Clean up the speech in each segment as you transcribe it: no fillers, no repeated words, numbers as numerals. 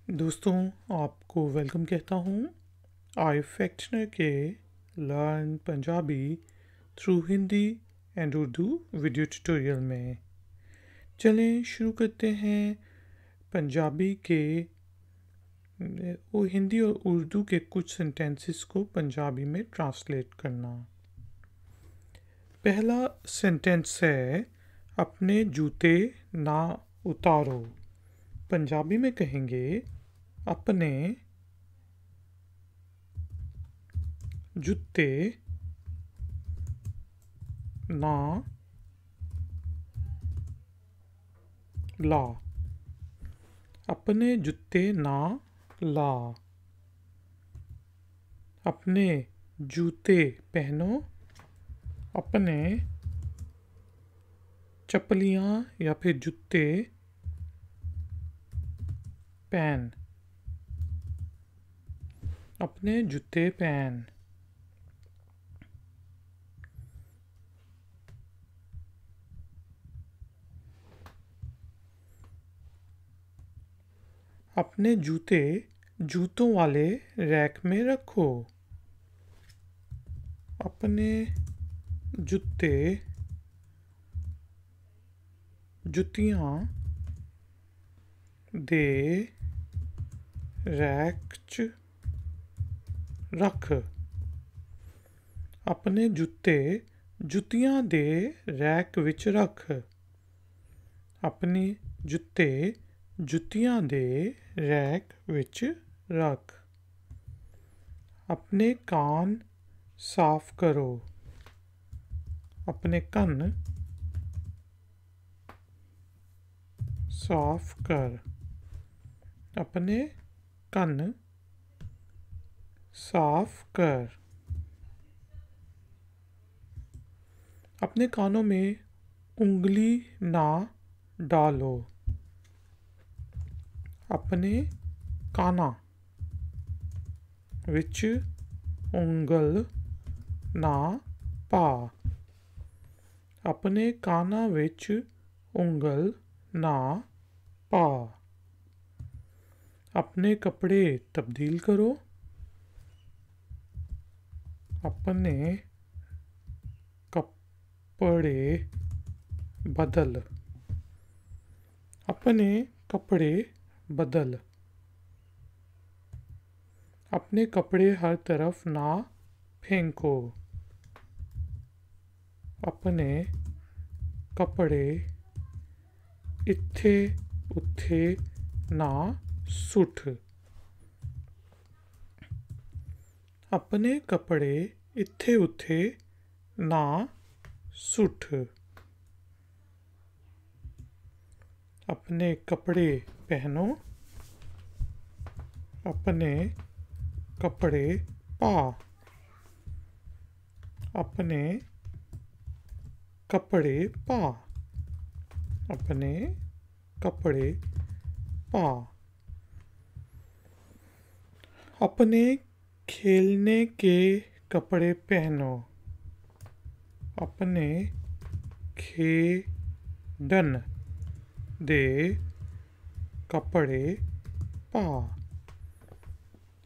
दोस्तों, आपको वेलकम कहता हूँ आई फैक्शनर के learn Punjabi through Hindi and Urdu video tutorial में। चलें शुरू करते हैं पंजाबी के हिंदी और उर्दू के कुछ सेंटेंसेस को पंजाबी में ट्रांसलेट करना। पहला सेंटेंस है अपने जूते ना उतारो। पंजाबी में कहेंगे अपने जूते ना ला। अपने जूते ना ला। अपने जूते पहनो। अपने चप्पलियाँ या फिर जूते पहन। अपने जूते पहन। अपने जूते जूतों वाले रैक में रखो। अपने जूते जुतियाँ दे रैक च रख। अपने जूते जुतियाँ दे रैक विच रख। अपने जूते जुतियाँ दे रैक विच रख। अपने कान साफ करो। अपने कन्न साफ कर। अपने कन्न साफ कर। अपने कानों में उंगली ना डालो। अपने काना विच उंगल ना पा। अपने काना विच उंगल ना पा। अपने कपड़े तब्दील करो। अपने कपड़े बदल। अपने कपड़े बदल। अपने कपड़े हर तरफ ना फेंको। अपने कपड़े इत्थे उत्थे ना सुट। अपने कपड़े इत्थे उत्थे ना सुट। अपने कपड़े पहनो। अपने कपड़े पा। अपने कपड़े पा। अपने कपड़े पा। अपने खेलने के कपड़े पहनो। अपने खेडन दे कपड़े पा।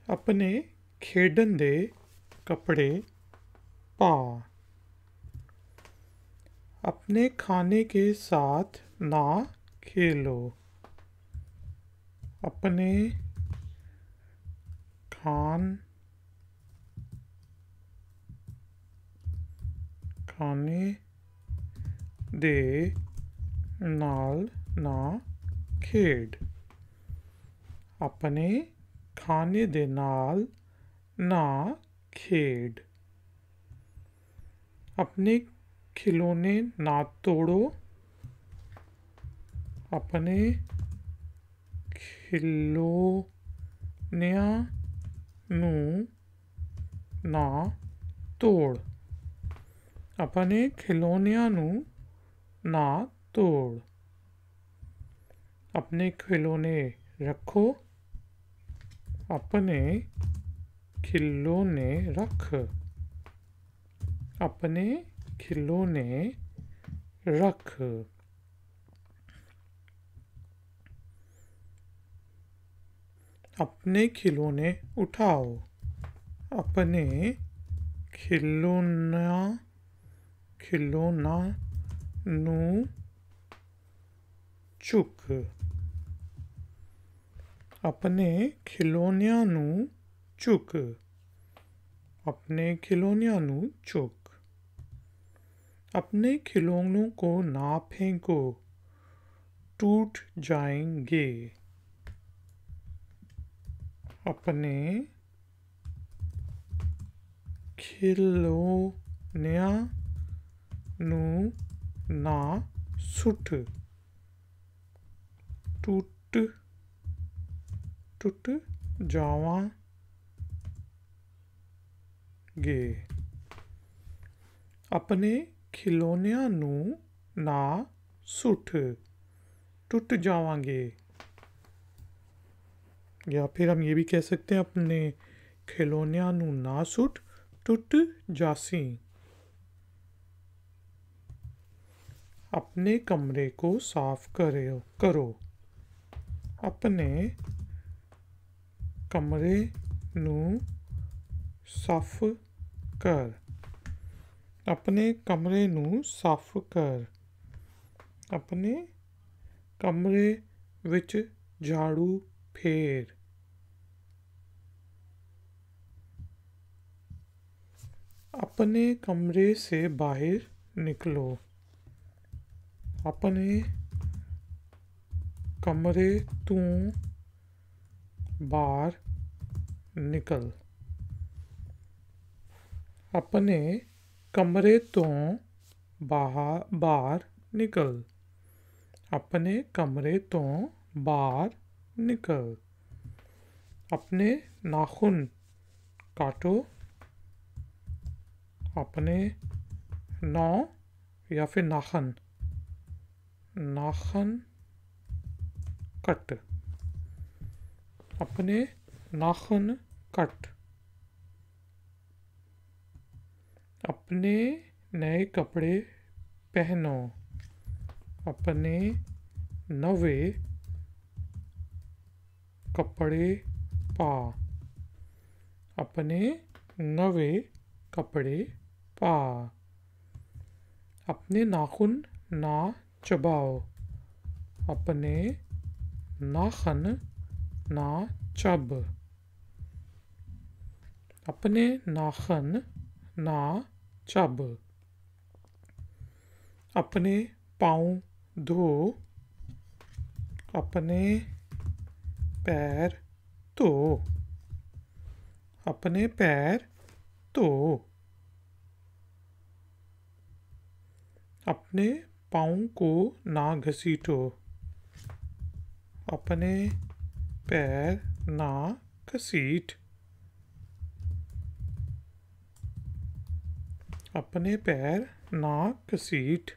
अपने खेडन दे कपड़े पा। अपने खाने के साथ ना खेलो। अपने खाने दे नाल ना खेड। अपने खाने दे नाल ना खेड। अपने खिलौने ना तोड़ो। अपने खिलौनियां नू ना तोड़। अपने खिलौनियां नू ना तोड़। अपने खिलौने रखो। अपने खिलौने रख। अपने खिलौने रख। अपने खिलौने उठाओ। अपने खिलौना ਨੂੰ चुक। अपने खिलौनिਆਂ ਨੂੰ चुक। अपने खिलौनिਆਂ ਨੂੰ चुक। अपने खिलौनों को ना फेंको, टूट जाएंगे। अपने खिलौनिਆਂ ਨੂੰ ना सुट, टूट जावांगे। अपने खिलौनिਆਂ ਨੂੰ ना सुट, टूट जावांगे। या फिर हम ये भी कह सकते हैं अपने खिलौनिਆਂ ਨੂੰ ना सुट, टूट जासी। अपने कमरे को साफ करो। अपने कमरे ਨੂੰ साफ कर। अपने कमरे ਨੂੰ साफ कर। अपने कमरे ਵਿੱਚ झाड़ू फेर। अपने कमरे से बाहर निकलो। अपने कमरे तू बाहर निकल। अपने कमरे तो बाहर निकल। अपने कमरे तो बाहर निकल। अपने नाखून काटो। अपने नौ या फिर नाखन कट। अपने नाखून कट। अपने नए कपड़े पहनो। अपने नवे कपड़े पा। अपने नवे कपड़े पा। अपने नाखून ना चबाओ। अपने नाखन ना चब। अपने नाखन ना चब। अपने पाँव धो। अपने पैर धो। अपने पैर धो। अपने पाँव को ना घसीटो। अपने पैर ना घसीट। अपने पैर ना घसीट।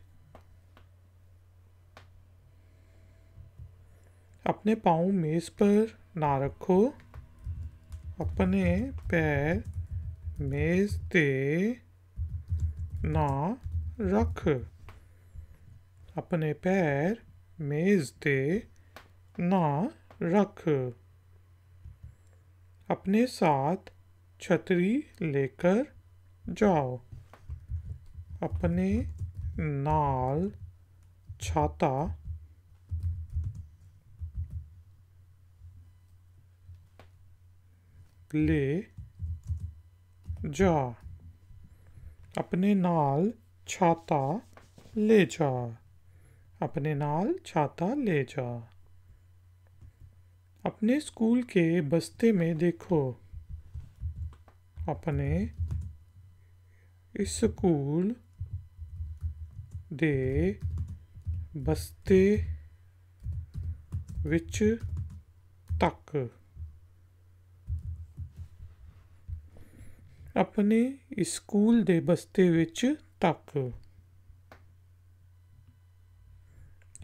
अपने पाँव मेज पर ना रखो। अपने पैर मेज ते ना रख। अपने पैर मेज ते ना रख। अपने साथ छतरी लेकर जाओ। अपने नाल छाता ले जा। अपने नाल छाता ले जा। अपने नाल छाता ले जा। अपने स्कूल के बस्ते में देखो। अपने स्कूल दे बस्ते विच तक। अपने स्कूल दे बस्ते विच तक।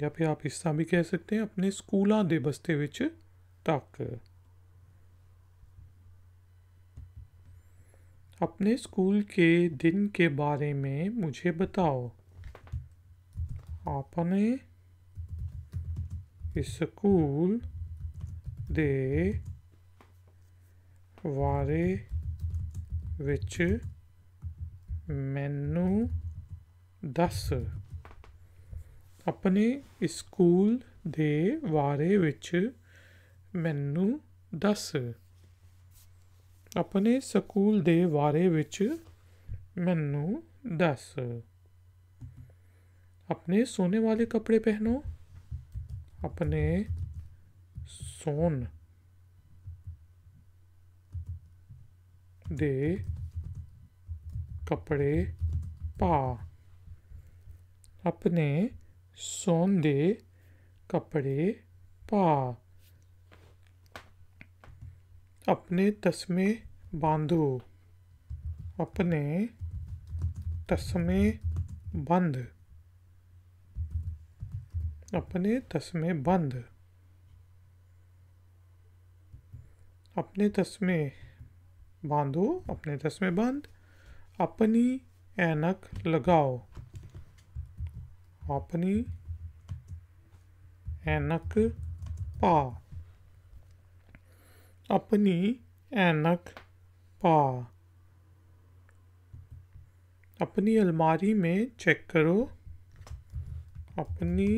या फिर आप इस तरह भी कह सकते हैं अपने स्कूलों दे बस्ते विच तक। अपने स्कूल के दिन के बारे में मुझे बताओ। अपने स्कूल दे ਵਾਰੇ ਵਿੱਚ ਮੈਨੂੰ ਦੱਸ। ਆਪਣੇ ਸਕੂਲ ਦੇ ਬਾਰੇ ਵਿੱਚ ਮੈਨੂੰ ਦੱਸ। ਆਪਣੇ ਸਕੂਲ ਦੇ ਬਾਰੇ ਵਿੱਚ ਮੈਨੂੰ ਦੱਸ। अपने सोने वाले कपड़े पहनो। अपने सोन दे कपड़े पा। अपने सोन दे कपड़े पा। अपने तस्मे बांधो। अपने तस्मे बंद। अपने तस्मे बंद। अपने तस्मे बांधो। अपने तस्मे बंद। अपनी ऐनक लगाओ। अपनी ऐनक पा। अपनी ऐनक पा। अपनी अलमारी में चेक करो। अपनी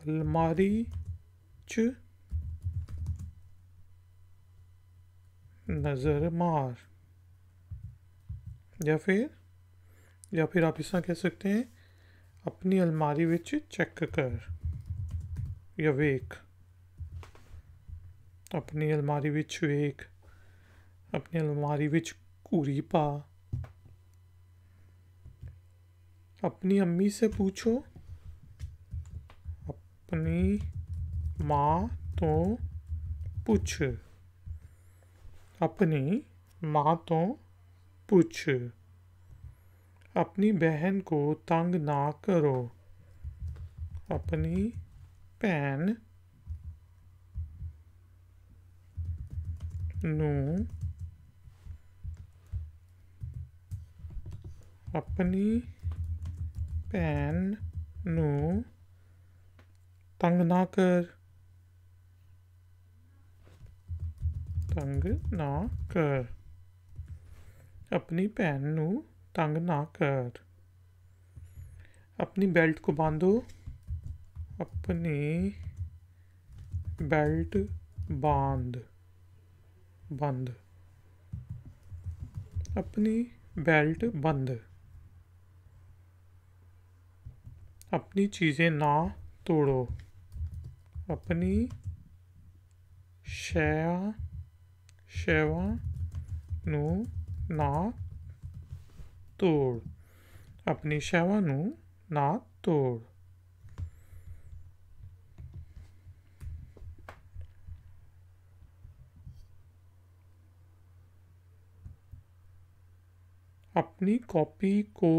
अलमारी च नज़र मार। या फिर आप इस तरह कह सकते हैं, अपनी अलमारी विच चेक कर या वेख। अपनी अलमारी विच वेख। अपनी अलमारी विच कूरी पा। अपनी अम्मी से पूछो। अपनी माँ तो पूछ। अपनी माँ तो पूछ। अपनी बहन को तंग ना करो। अपनी भैन नू अपनी भैन नू तंग ना कर। तंग ना कर। अपनी भैन नू तंग ना कर। अपनी बेल्ट को बांधो। अपनी बेल्ट बांध। बंद। अपनी बेल्ट बंद। अपनी चीज़ें ना तोड़ो। अपनी शैवां नू ना तोड़। अपनी शैवां नू ना तोड़। अपनी कॉपी को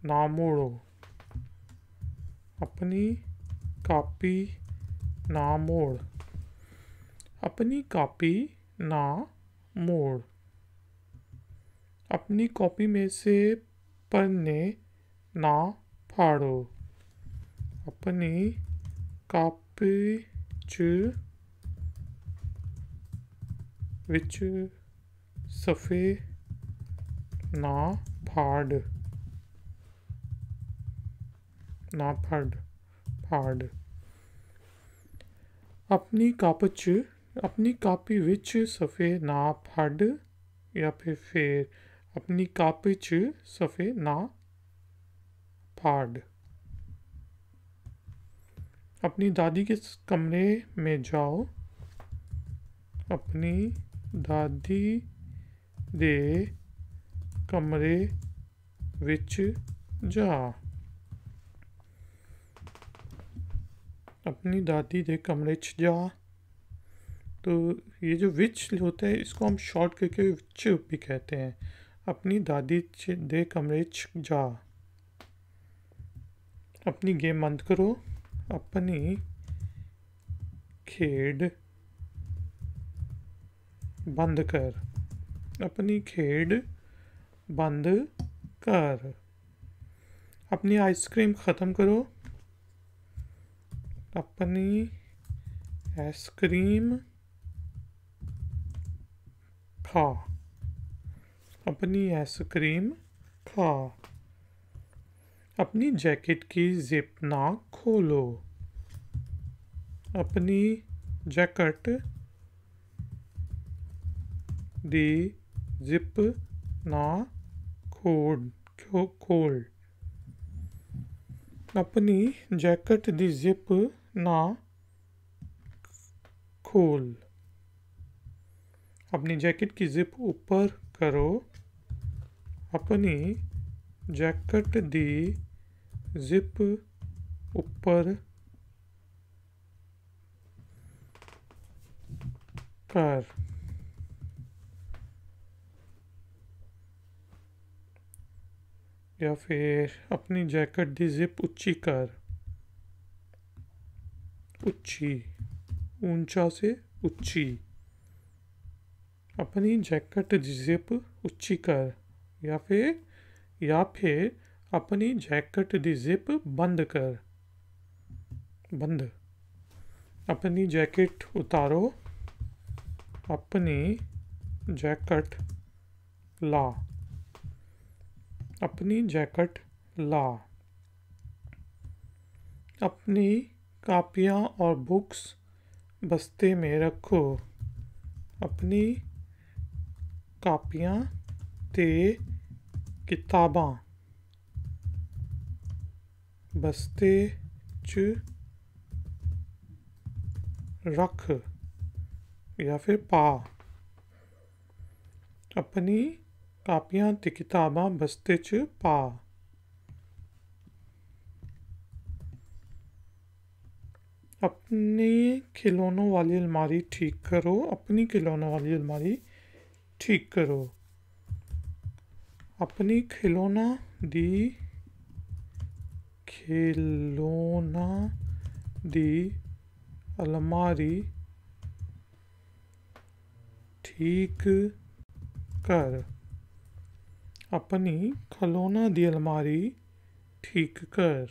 ना मोड़ो। अपनी कॉपी ना मोड़। अपनी कॉपी ना मोड़। अपनी कॉपी में से पन्ने ना फाड़ो। अपनी कॉपी च विच सफ़े ना फाड़। ना फाड़। अपनी कापी विच सफ़े ना फाड़ या फिर अपनी कापी च सफ़े ना फाड़। अपनी दादी के कमरे में जाओ। अपनी दादी दे कमरे विच जा। अपनी दादी दे कमरे च जा। तो ये जो विच होता है, इसको हम शॉर्ट करके विच भी कहते हैं। अपनी दादी दे कमरे च जा। अपनी गेम बंद करो। अपनी खेड बंद कर। अपनी खेड बंद कर। अपनी आइसक्रीम ख़त्म करो। अपनी आइसक्रीम खा। अपनी आइसक्रीम खा। अपनी जैकेट की जिप ना खोलो। अपनी जैकेट दी जिप ना खोल। अपनी जैकेट दी जिप ना खोल। अपनी जैकेट की जिप ऊपर करो। अपनी जैकेट दी जिप ऊपर कर। या फिर अपनी जैकेट दी जिप ऊंची कर। ऊंची, ऊंचा से ऊंची। अपनी जैकेट दी जिप ऊंची कर। या फिर अपनी जैकेट दी जिप बंद कर। बंद। अपनी जैकेट उतारो। अपनी जैकेट ला। अपनी जैकेट ला। अपनी कापियाँ और बुक्स बस्ते में रखो। अपनी कापियाँ ते किताबां बस्ते च रख। या फिर पा। अपनी कापियाँ ते किताबां बस्ते च पा। अपनी खिलौनों वाली अलमारी ठीक करो। अपनी खिलौनों वाली अलमारी ठीक करो। अपनी खिलौना दी अलमारी ठीक कर। अपनी खिलौना दी अलमारी ठीक कर।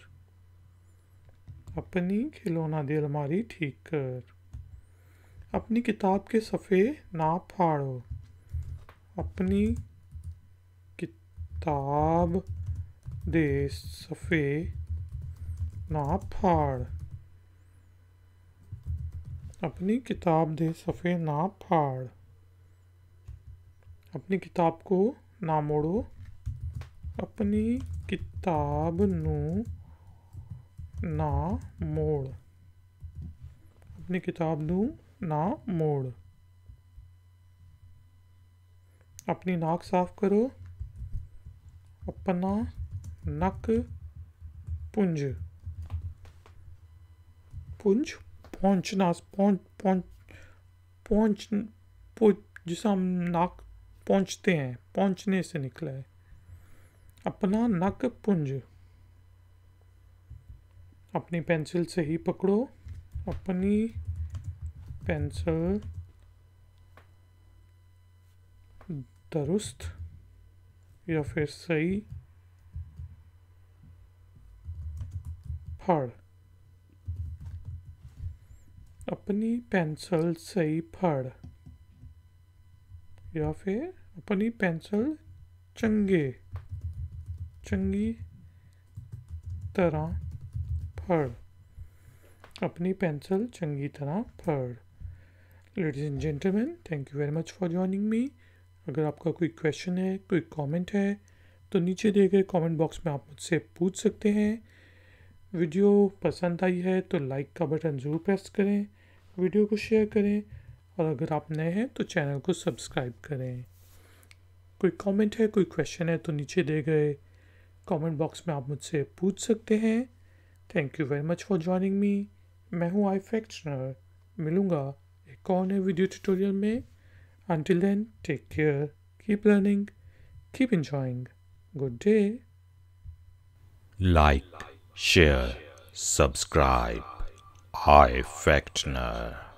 अपनी खिलौना दी अलमारी ठीक कर। अपनी किताब के सफ़े ना फाड़ो। अपनी किताब दे सफ़े ना फाड़। अपनी किताब दे सफ़े ना फाड़। अपनी किताब को ना मोड़ो। अपनी किताब नू ना मोड़। अपनी किताब नू ना मोड़। अपनी नाक साफ करो। अपना नक पुंज। पुंज पहुँचना पहुँच जिसे हम नाक पहुँचते हैं, पहुँचने से निकला है। अपना नक पुंज। अपनी पेंसिल सही पकड़ो। अपनी पेंसिल दुरुस्त या फिर सही फड़। अपनी पेंसिल सही फड़। या फिर अपनी पेंसिल चंगी तरह फड़। अपनी पेंसिल चंगी तरह फड़। Ladies and gentleman, thank you very much for joining me. अगर आपका कोई क्वेश्चन है, कोई कमेंट है, तो नीचे दिए गए कमेंट बॉक्स में आप मुझसे पूछ सकते हैं। वीडियो पसंद आई है तो लाइक का बटन ज़रूर प्रेस करें, वीडियो को शेयर करें, और अगर आप नए हैं तो चैनल को सब्सक्राइब करें। कोई कमेंट है, कोई क्वेश्चन है, तो नीचे दिए गए कमेंट बॉक्स में आप मुझसे पूछ सकते हैं। Thank you very much for joining me. मैं हूँ iFactioner। मिलूँगा एक और नए वीडियो ट्यूटोरियल में। Until then, take care, keep learning, keep enjoying. Good day. Like, share, subscribe. iFactioner.